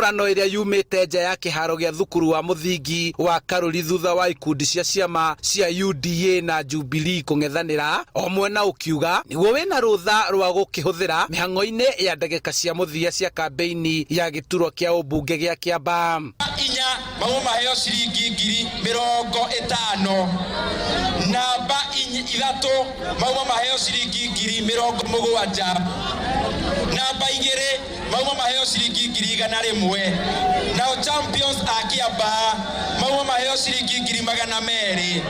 Ndimurano iria yumite nja ya kiharo gya thukuru wa muthingi wa Karuri thutha wa ikundi cia ciama cia UDA na Jubilee kũng'ethanĩra o mwena ukiuga niguo wina rutha rwa gukihuthira mihang'o-ini ya ndagika cia muthia cia kampeini ya gituro kia ubunge gia Kiambaa. Inya mau maheo ciringi 50,000 namba ithatu mau maheo ciringi 70,000 namba 2 mau maheo ciringi 100,000 nao champions a Kiambaa mau maheo ciringi 200,000.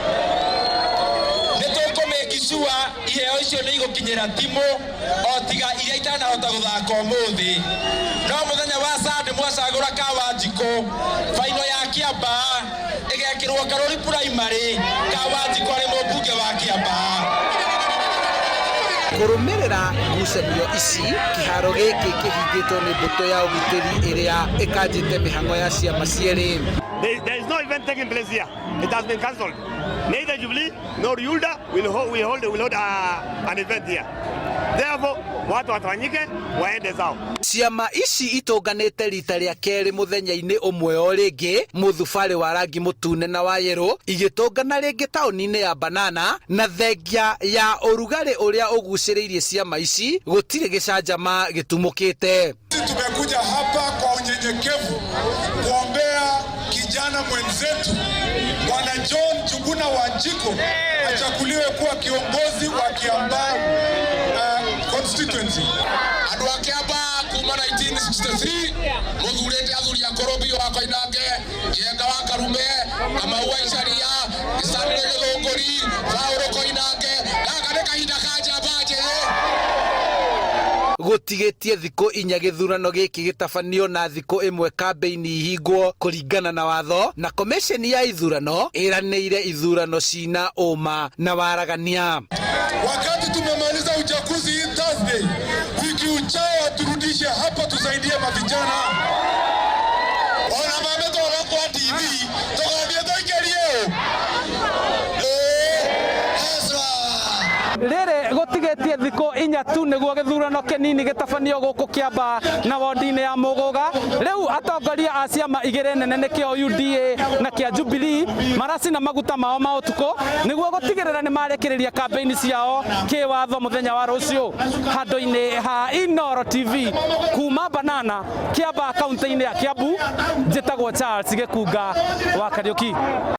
Nitukumekisua iheo icio ni igukinyira timu o tiga iria itanahota guthaka umuthi no muthenya wa Sunday mwacagura Kawanjiko final ya Kiambaa igekirwo Karuri primary Kawanjiko ari mubunge wa Kiambaa. Kurumirira ngucanio ici kiharo giki kihingitwo ni mbuto ya ugitiri iria ikanjite mihang'o ya ciama cieri. There is no event taking place here. It has been cancelled. Neither Jubilee nor UDA will hold an event here. Therefore, watu watawanyike waende zao. Ciama ici itunganite rita ria keri muthenya-ini umwe o ringi muthubari wa rangi mutune na wa yero igitungana ringi tauni-ini ya Banana na thengia ya urugari uria uguciriirie ciama ici gutire gicanjama gitumukite. Tumekuja hapa kwa unyenyekevu kuombea kijana mwenzetu Bwana John Njuguna Wanjiko achaguliwe kuwa kiongozi wa Kiambaa constituency. Andu a Kiambaa kuma 1963 muthurite athuri a Korobio wa Koinange Kienga wa Karume Kamau wa Icaria Gicanire Githunguri Paul Koinange gaka ni kahinda ka Njamba njere gutigitie thiko inya githurano giki gitabanio na thiko imwe kampeini ihingwo kuringana na watho na komisheni ya ithurano iraniire ithurano cina uma na waragania. Wakati tumemaliza uchaguzi hii Thursday, wiki ujao turudishe hapa tusaidie mavijana. Ona mameto kwa TV tukaambia toikerio rere gutigetie thiko inya tu niguo githurano kinini gitabanio guku Kiambaa na wodi-ini ya Muguga. Riu atongoria a ciama igire nene nikio UDA na kia Jubilee maracina maguta mao ma utuko niguo gutigirira ni marekiriria kampeini ciao kiwatho muthenya wa rucio. Handu-ini ha Inoro TV kuma Banana Kiambaa kaunti-ini ya Kiambu njitagwo Charles Gikunga wa Kariuki.